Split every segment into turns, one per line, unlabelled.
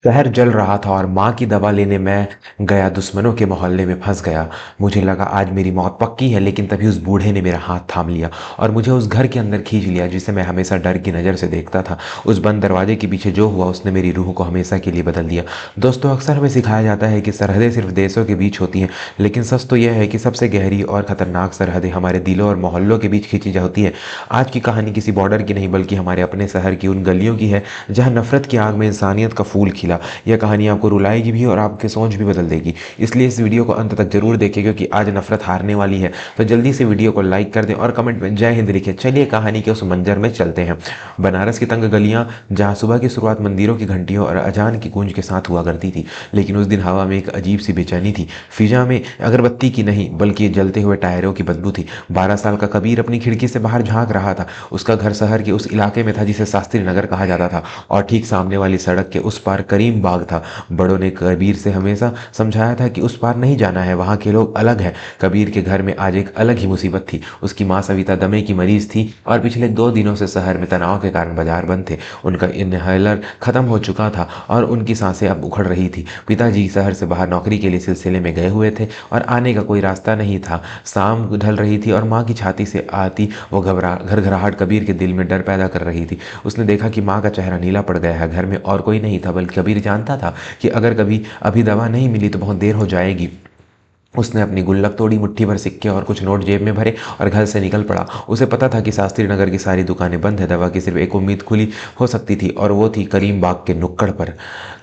शहर जल रहा था और माँ की दवा लेने मैं गया, दुश्मनों के मोहल्ले में फंस गया। मुझे लगा आज मेरी मौत पक्की है, लेकिन तभी उस बूढ़े ने मेरा हाथ थाम लिया और मुझे उस घर के अंदर खींच लिया जिसे मैं हमेशा डर की नज़र से देखता था। उस बंद दरवाजे के पीछे जो हुआ उसने मेरी रूह को हमेशा के लिए बदल दिया। दोस्तों, अक्सर हमें सिखाया जाता है कि सरहदें सिर्फ देशों के बीच होती हैं, लेकिन सच तो यह है कि सबसे गहरी और खतरनाक सरहदें हमारे दिलों और मोहल्लों के बीच खींची जाती है। आज की कहानी किसी बॉर्डर की नहीं, बल्कि हमारे अपने शहर की उन गलियों की है जहाँ नफरत की आग में इंसानियत का फूल खिला। यह कहानी आपको रुलाएगी भी और आपकी सोच भी बदल देगी। इसलिए इस वीडियो को अंत तक जरूर देखें, क्योंकि आज नफरत हारने वाली है। तो जल्दी से वीडियो को लाइक कर दें और कमेंट में जय हिंद लिखें। चलिए कहानी के उस मंजर में चलते हैं। बनारस की तंग गलियां, जहां सुबह की शुरुआत मंदिरों की घंटियों और अजान की गूंज के साथ हुआ करती थी, लेकिन उस दिन हवा में एक अजीब सी बेचैनी थी। फिजा में अगरबत्ती की नहीं, बल्कि जलते हुए टायरों की बदबू थी। 12 साल का कबीर अपनी खिड़की से बाहर झांक रहा था। उसका घर शहर के उस इलाके में था जिसे शास्त्री नगर कहा जाता था, और ठीक सामने वाली सड़क के उस पार करीम बाग था। बड़ों ने कबीर से हमेशा समझाया था कि उस पार नहीं जाना है, वहाँ के लोग अलग हैं। कबीर के घर में आज एक अलग ही मुसीबत थी। उसकी माँ सविता दमे की मरीज थी और पिछले 2 दिनों से शहर में तनाव के कारण बाजार बंद थे। उनका इनहेलर खत्म हो चुका था और उनकी सांसें अब उखड़ रही थी। पिताजी शहर से बाहर नौकरी के लिए सिलसिले में गए हुए थे और आने का कोई रास्ता नहीं था। शाम ढल रही थी और माँ की छाती से आती वो घरघराहट कबीर के दिल में डर पैदा कर रही थी। उसने देखा कि माँ का चेहरा नीला पड़ गया है। घर में और कोई नहीं था, बल्कि कबीर जानता था कि अगर कभी अभी दवा नहीं मिली तो बहुत देर हो जाएगी। उसने अपनी गुल्लक तोड़ी, मुट्ठी भर सिक्के और कुछ नोट जेब में भरे और घर से निकल पड़ा। उसे पता था कि शास्त्री नगर की सारी दुकानें बंद है। दवा की सिर्फ एक उम्मीद खुली हो सकती थी, और वो थी करीम बाग के नुक्कड़ पर।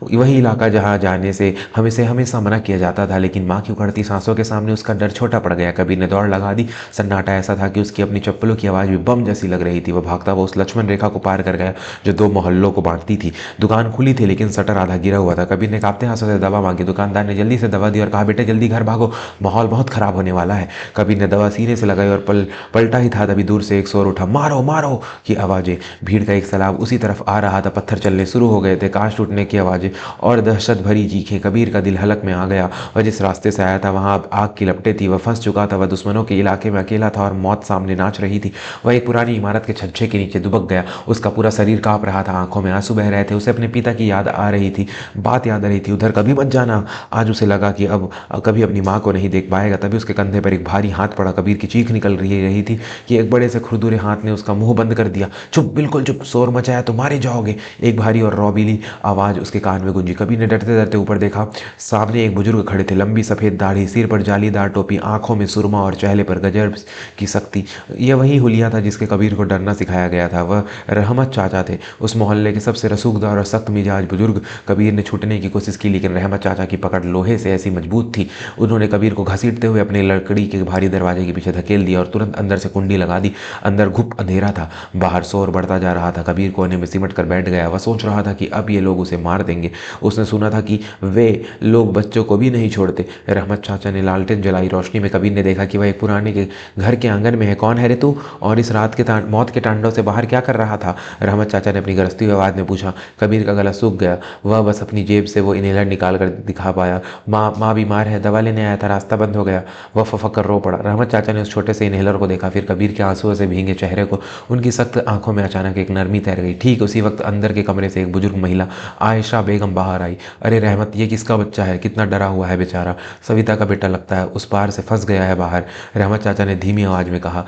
वही इलाका जहाँ जाने से हमें हमेशा मना किया जाता था, लेकिन माँ की उखड़ती सांसों के सामने उसका डर छोटा पड़ गया। कबीर ने दौड़ लगा दी। सन्नाटा ऐसा था कि उसकी अपनी चप्पलों की आवाज़ भी बम जैसी लग रही थी। वह भागता हुआ उस लक्ष्मण रेखा को पार कर गया जो 2 मोहल्लों को बांटती थी। दुकान खुली थी, लेकिन शटर आधा गिरा हुआ था। कबीर ने कांपते हाथों से दवा मांगी। दुकानदार ने जल्दी से दवा दी और कहा, बेटे जल्दी घर भागो, माहौल बहुत खराब होने वाला है। कबीर ने दवा सीने से लगाई और पलटा ही था, तभी दूर से एक शोर उठा, मारो मारो की आवाज़ें। भीड़ का एक सैलाब उसी तरफ आ रहा था। पत्थर चलने शुरू हो गए थे, कांच टूटने की आवाज़ें और दहशत भरी चीखें। कबीर का दिल हलक में आ गया। वह जिस रास्ते से आया था वहां अब आग की लपटें थी। वह फंस चुका था। वह दुश्मनों के इलाके में अकेला था और मौत सामने नाच रही थी। वह एक पुरानी इमारत के छज्जे के नीचे दुबक गया। उसका पूरा शरीर कांप रहा था, आंखों में आंसू बह रहे थे। उसे अपने पिता की याद आ रही थी, बात याद आ रही थी, उधर कभी मत जाना। आज उसे लगा कि अब कभी अपनी माँ को नहीं देख पाएगा। तभी उसके कंधे पर एक भारी हाथ पड़ा। कबीर की चीख निकल रही थी कि एक बड़े से खुरदुरे हाथ ने उसका मुंह बंद कर दिया। चुप, बिल्कुल चुप, शोर मचाया तो मारे जाओगे। एक भारी और रौबीली आवाज उसके कान में गूंजी। कबीर ने डरते डरते ऊपर देखा। सामने एक बुजुर्ग खड़े थे, लंबी सफेद दाढ़ी, सिर पर जालीदार टोपी, आंखों में सुरमा और चेहरे पर गजब की शक्ति। यह वही हुलिया था जिसके कबीर को डरना सिखाया गया था। वह रहमत चाचा थे, उस मोहल्ले के सबसे रसूखदार और सख्त मिजाज बुजुर्ग। कबीर ने छूटने की कोशिश की, लेकिन रहमत चाचा की पकड़ लोहे से ऐसी मजबूत थी। उन्होंने कबीर को घसीटते हुए अपने लकड़ी के भारी दरवाजे के पीछे धकेल दिया और तुरंत अंदर से कुंडी लगा दी। अंदर घुप अंधेरा था, बाहर शोर बढ़ता जा रहा था। कबीर कोने में सिमट कर बैठ गया। वह सोच रहा था कि अब ये लोग उसे मार देंगे। उसने सुना था कि वे लोग बच्चों को भी नहीं छोड़ते। रहमत चाचा ने लालटेन जलाई। रोशनी में कबीर ने देखा कि वह एक पुराने के घर के आंगन में है। कौन है रे तू, और इस रात के मौत के तांडव से बाहर क्या कर रहा था? रहमत चाचा ने अपनी गरजती हुई आवाज में पूछा। कबीर का गला सूख गया। वह बस अपनी जेब से वो इनहेलर निकाल कर दिखा पाया। माँ बीमार है, दवा लेने आया था, रास्ता बंद हो गया। वह फफक कर रो पड़ा। रहमत चाचा ने उस छोटे से इनहेलर को देखा, फिर कबीर के आंसुओं से भीगे चेहरे को। उनकी सख्त आंखों में अचानक एक नरमी तैर गई। ठीक उसी वक्त अंदर के कमरे से एक बुजुर्ग महिला आयशा बेगम बाहर आई। अरे रहमत, ये किसका बच्चा है? कितना डरा हुआ है बेचारा। सविता का बेटा लगता है, उस पार से फंस गया है बाहर। रहमत चाचा ने धीमी आवाज में कहा।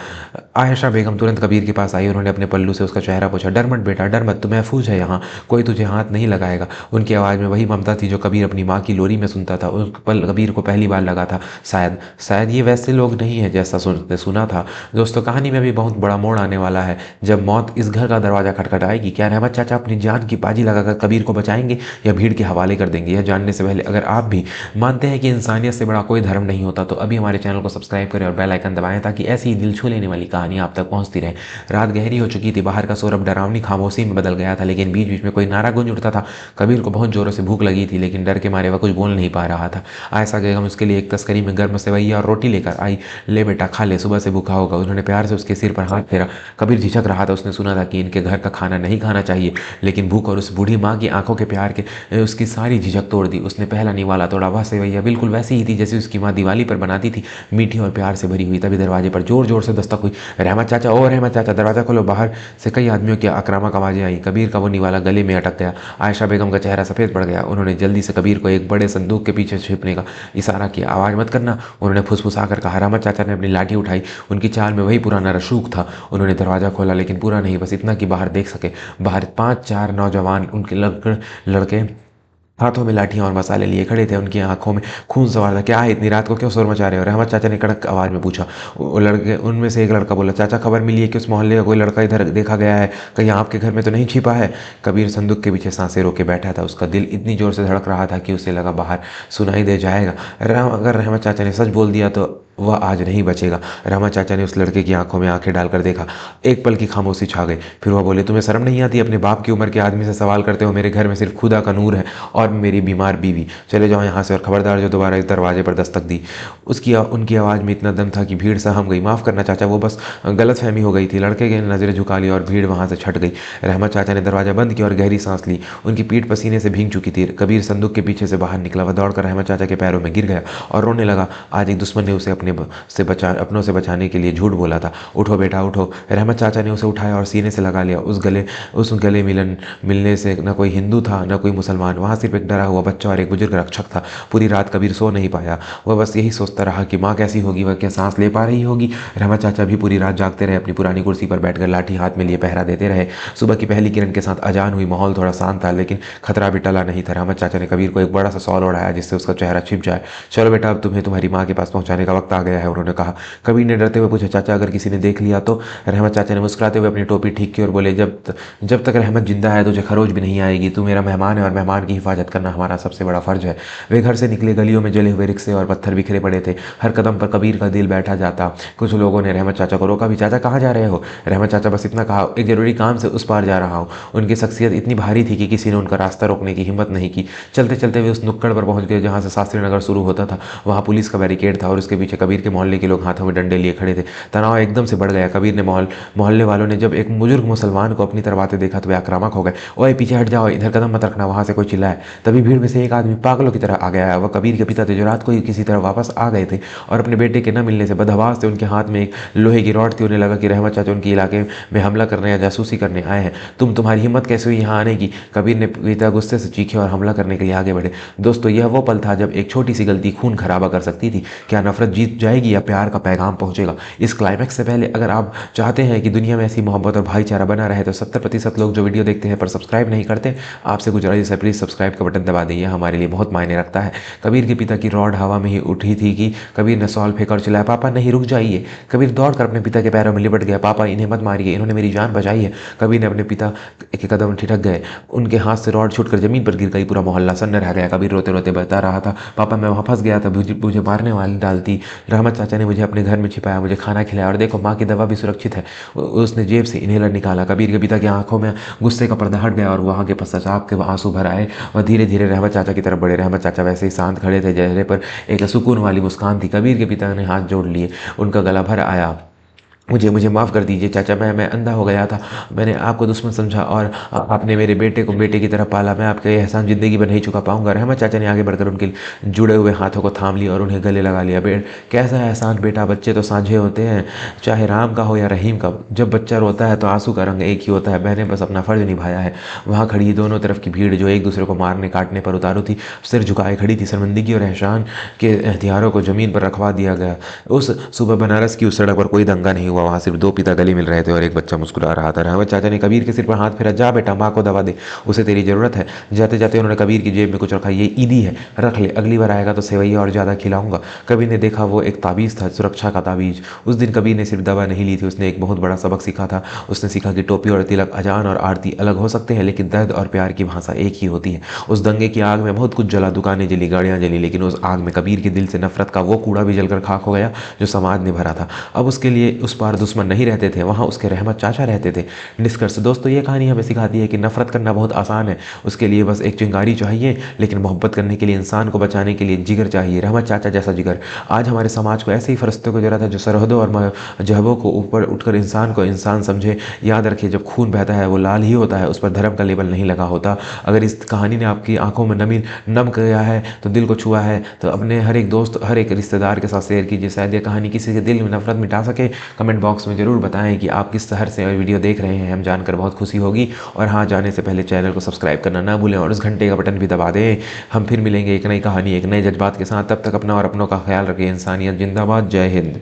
आयशा बेगम तुरंत कबीर के पास आई। उन्होंने अपने पल्लू से उसका चेहरा पोंछा। डर मत बेटा, डर मत, तू महफूज है यहाँ, कोई तुझे हाथ नहीं लगाएगा। उनकी आवाज़ में वही ममता थी जो कबीर अपनी माँ की लोरी में सुनता था। उस पल कबीर को पहली बार लगा था, शायद शायद ये वैसे लोग नहीं है जैसा सुना था। दोस्तों, कहानी में भी बहुत बड़ा मोड़ आने वाला है जब मौत इस घर का दरवाजा खटखटाएगी। क्या रहमत चाचा अपनी जान की बाजी लगाकर कबीर को बचाएंगे या भीड़ के हवाले कर देंगे? यह जानने से पहले अगर आप भी मानते हैं कि इंसानियत से बड़ा कोई धर्म नहीं होता, तो अभी हमारे चैनल को सब्सक्राइब करें और बेल आइकन दबाएं, ताकि ऐसी दिल छू लेने वाली कहानी आप तक पहुंचती रहे। रात गहरी हो चुकी थी। बाहर का शोर अब डरावनी खामोशी में बदल गया था, लेकिन बीच बीच में कोई नारा गूंज उठता था। कबीर को बहुत जोरों से भूख लगी थी, लेकिन डर के मारे वह कुछ बोल नहीं पा रहा था। आयशा बेगम उसके लिए एक तस्करी में गर्म सेवैया और रोटी लेकर आई, ले बेटा खा ले, सुबह से भूखा होगा। उन्होंने प्यार से उसके सिर पर हाथ फेरा। कबीर झिझक रहा था, उसने सुना था कि इनके घर का खाना नहीं खाना चाहिए, लेकिन भूख और उस बूढ़ी माँ की आंखों के प्यार के उसकी सारी झिझक तोड़ दी। उसने पहला निवाला तोड़ा। वह सेवैया बिल्कुल वैसी ही थी जैसे उसकी माँ दिवाली पर बनाती थी, मीठी और प्यार से भरी हुई। तभी दरवाजे पर जोर जोर से दस्तक हुई। रहमत चाचा, ओ रहमत चाचा, दरवाजा खोलो। बाहर से कई आदमियों की आक्रामक आवाजें आई। कबीर का वो निवाला गले में अटक गया। आयशा बेगम का चेहरा सफ़ेद पड़ गया। उन्होंने जल्दी से कबीर को एक बड़े संदूक के पीछे छिपने का इशारा किया। आवाज़ मत करना, उन्होंने फुसफुसाकर कहा। रहमत चाचा ने अपनी लाठी उठाई। उनकी चाल में वही पुराना रसूख था। उन्होंने दरवाज़ा खोला, लेकिन पूरा नहीं, बस इतना कि बाहर देख सके। बाहर 5-4 नौजवान उनके लड़के हाथों में लाठियां और मसाले लिए खड़े थे। उनकी आंखों में खून सवार था। क्या है, इतनी रात को क्यों शोर मचा रहे हो? रहमत चाचा ने कड़क आवाज में पूछा। वो लड़के उनमें से एक लड़का बोला, चाचा खबर मिली है कि उस मोहल्ले का कोई लड़का इधर देखा गया है, कहीं आपके घर में तो नहीं छिपा है? कबीर संदूक के पीछे सांसें रोके बैठा था। उसका दिल इतनी जोर से धड़क रहा था कि उसे लगा बाहर सुनाई दे जाएगा। अगर रहमत चाचा ने सच बोल दिया तो वह आज नहीं बचेगा। रहमत चाचा ने उस लड़के की आंखों में आंखें डालकर देखा। एक पल की खामोशी छा गई। फिर वह बोले, तुम्हें शर्म नहीं आती? अपने बाप की उम्र के आदमी से सवाल करते हो। मेरे घर में सिर्फ खुदा का नूर है और मेरी बीमार बीवी। चले जाओ यहाँ से, और खबरदार जो दोबारा इस दरवाजे पर दस्तक दी। उनकी आवाज़ में इतना दम था कि भीड़ सहम गई। माफ़ करना चाचा, वो बस गलतफहमी हो गई थी। लड़के की नज़रें झुका ली और भीड़ वहाँ से छट गई। रहमत चाचा ने दरवाज़ा बंद किया और गहरी सांस ली। उनकी पीठ पसीने से भीग चुकी थी। कबीर संदूक के पीछे से बाहर निकला। वह दौड़कर रहमत चाचा के पैरों में गिर गया और रोने लगा। आज एक दुश्मन ने उसे अपनों से बचाने के लिए झूठ बोला था। उठो बेटा उठो। रहमत चाचा ने उसे उठाया और सीने से लगा लिया। उस गले मिलने से न कोई हिंदू था न कोई मुसलमान। वहाँ सिर्फ एक डरा हुआ बच्चा और एक बुजुर्ग रक्षक था। पूरी रात कबीर सो नहीं पाया। वह बस यही सोचता रहा कि माँ कैसी होगी, वह क्या सांस ले पा रही होगी। रहमत चाचा भी पूरी रात जागते रहे। अपनी पुरानी कुर्सी पर बैठकर लाठी हाथ में लिए पहरा देते रहे। सुबह की पहली किरण के साथ अजान हुई। माहौल थोड़ा शांत था, लेकिन खतरा भी टला नहीं था। रहमत चाचा ने कबीर को एक बड़ा सा शॉल ओढ़ाया जिससे उसका चेहरा छिप जाए। चलो बेटा, अब तुम्हें तुम्हारी माँ के पास पहुंचाने का वक्त आ गया है, उन्होंने कहा। कबीर ने डरते हुए पूछा, चाचा अगर किसी ने देख लिया तो? रहमत चाचा ने मुस्कुराते हुए अपनी टोपी ठीक की और बोले, जब तक रहमत जिंदा है तुझे खरोच भी नहीं आएगी। तू मेरा मेहमान है और मेहमान की हिफाजत करना हमारा सबसे बड़ा फर्ज है। वे घर से निकले। गलियों में जले हुए रिक्शे और पत्थर बिखरे पड़े थे। हर कदम पर कबीर का दिल बैठा जाता। कुछ लोगों ने रहमत चाचा को रोका भी। चाचा कहाँ जा रहे हो? रहमत चाचा बस इतना कहा, एक जरूरी काम से उस पार जा रहा हूँ। उनकी शख्सियत इतनी भारी थी कि किसी ने उनका रास्ता रोकने की हिम्मत नहीं की। चलते चलते वे उस नुक्कड़ पर पहुंच गए जहाँ से शास्त्री नगर शुरू होता था। वहाँ पुलिस का बैरिकेड था और उसके पीछे कबीर के मोहल्ले के लोग हाथों में डंडे लिए खड़े थे। तनाव एकदम से बढ़ गया। कबीर ने मोहल्ले वालों ने जब एक बुजुर्ग मुसलमान को अपनी तरफ आते देखा तो वे आक्रामक हो गए। ओए पीछे हट जाओ, इधर कदम मत रखना, वहां से कोई चिल्लाए। तभी भीड़ में से एक आदमी पागलों की तरह आ गया। वह कबीर के पिता थे जो रात को ही किसी तरह वापस आ गए थे और अपने बेटे के न मिलने से बदहवास थे। उनके हाथ में एक लोहे की रॉड थी। उन्हें लगा कि रहमत चाचा उनके इलाके में हमला करने या जासूसी करने आए हैं। तुम्हारी हिम्मत कैसे हुई यहाँ आने की? कबीर ने पिता गुस्से से चीखे और हमला करने के लिए आगे बढ़े। दोस्तों, यह वो पल था जब एक छोटी सी गलती खून खराबा कर सकती थी। क्या नफरत जीत जाएगी या प्यार का पैगाम पहुंचेगा? इस क्लाइमैक्स से पहले अगर आप चाहते हैं कि दुनिया में ऐसी मोहब्बत और भाईचारा बना रहे तो 70% लोग जो वीडियो देखते हैं पर सब्सक्राइब नहीं करते, आपसे गुजारिश है प्लीज़ सब्सक्राइब का बटन दबा दें। हमारे लिए बहुत मायने रखता है। कबीर के पिता की रॉड हवा में ही उठी थी कि कबीर ने सॉल फेंका और चिल्लाया, पापा नहीं, रुक जाइए। कबीर दौड़कर अपने पिता के पैरों में लिपट गया। पापा इन्हें मत मारिए, इन्होंने मेरी जान बचाई है। कबीर ने अपने पिता के कदम ठिठक गए। उनके हाथ से रॉड छूटकर जमीन पर गिर गई। पूरा मोहल्ला सन्न रह गया। कबीर रोते रोते बता रहा था, पापा मैं वहाँ फंस गया था, मुझे मारने वाली डालती। रहमत चाचा ने मुझे अपने घर में छिपाया, मुझे खाना खिलाया और देखो माँ की दवा भी सुरक्षित है। उसने जेब से इन्हेलर निकाला। कबीर के पिता की आंखों में गुस्से का पर्दा हट गया और वहाँ के पश्चाताप के आंसू भर आए और धीरे धीरे रहमत चाचा की तरफ बढ़े। रहमत चाचा वैसे ही शांत खड़े थे, चेहरे पर एक सुकून वाली मुस्कान थी। कबीर के पिता ने हाथ जोड़ लिए। उनका गला भर आया। मुझे माफ़ कर दीजिए चाचा, मैं अंधा हो गया था। मैंने आपको दुश्मन समझा और आपने मेरे बेटे को बेटे की तरह पाला। मैं आपका ये एहसान ज़िंदगी में नहीं चुका पाऊंगा। रहमत चाचा ने आगे बढ़कर उनके जुड़े हुए हाथों को थाम लिया और उन्हें गले लगा लिया। कैसा एहसान बेटा, बच्चे तो साझे होते हैं, चाहे राम का हो या रहीम का। जब बच्चा रोता है तो आंसू का रंग एक ही होता है। मैंने बस अपना फ़र्ज निभाया है। वहाँ खड़ी दोनों तरफ की भीड़ जो एक दूसरे को मारने काटने पर उतारू थी, सिर झुकाए खड़ी थी। शर्मिंदगी और एहसान के हथियारों को ज़मीन पर रखवा दिया गया। उस सुबह बनारस की उस सड़क पर कोई दंगा नहीं हुआ। वहाँ सिर्फ दो पिता गले मिल रहे थे और एक बच्चा मुस्कुरा रहा था। रहमत चाचा ने कबीर के सिर पर हाथ फेरा। जा बेटा, माँ को दवा दे, उसे तेरी ज़रूरत है। जाते जाते उन्होंने कबीर की जेब में कुछ रखा। ये ईदी है, रख ले, अगली बार आएगा तो सेवैया और ज़्यादा खिलाऊंगा। कबीर ने देखा वो एक ताबीज़ था, सुरक्षा का ताबीज़। उस दिन कबीर ने सिर्फ दवा नहीं ली थी, उसने एक बहुत बड़ा सबक सीखा था। उसने सीखा कि टोपी और तिलक, अजान और आरती अलग हो सकते हैं, लेकिन दर्द और प्यार की भाषा एक ही होती है। उस दंगे की आग में बहुत कुछ जला, दुकानें जली, गाड़ियाँ जली, लेकिन उस आग में कबीर के दिल से नफरत का वो कूड़ा भी जलकर खाक हो गया जो समाज ने भरा था। अब उसके लिए उस पार और दुश्मन नहीं रहते थे, वहाँ उसके रहमत चाचा रहते थे। निष्कर्ष दोस्तों, ये कहानी हमें सिखाती है कि नफरत करना बहुत आसान है, उसके लिए बस एक चिंगारी चाहिए, लेकिन मोहब्बत करने के लिए, इंसान को बचाने के लिए जिगर चाहिए, रहमत चाचा जैसा जिगर। आज हमारे समाज को ऐसे ही फरिश्तों की जरूरत है जो सरहदों और जहबों को ऊपर उठकर इंसान को इंसान समझे। याद रखिए, जब खून बहता है वो लाल ही होता है, उस पर धर्म का लेबल नहीं लगा होता। अगर इस कहानी ने आपकी आंखों में नमी नम किया है, तो दिल को छुआ है, तो अपने हर एक दोस्त, हर एक रिश्तेदार के साथ शेयर कीजिए। शायद ये कहानी किसी के दिल में नफरत मिटा सके। कमेंट बॉक्स में ज़रूर बताएं कि आप किस शहर से वीडियो देख रहे हैं, हम जानकर बहुत खुशी होगी। और हाँ, जाने से पहले चैनल को सब्सक्राइब करना ना भूलें और उस घंटे का बटन भी दबा दें। हम फिर मिलेंगे एक नई कहानी, एक नए जज्बात के साथ। तब तक अपना और अपनों का ख्याल रखें। इंसानियत जिंदाबाद। जय हिंद।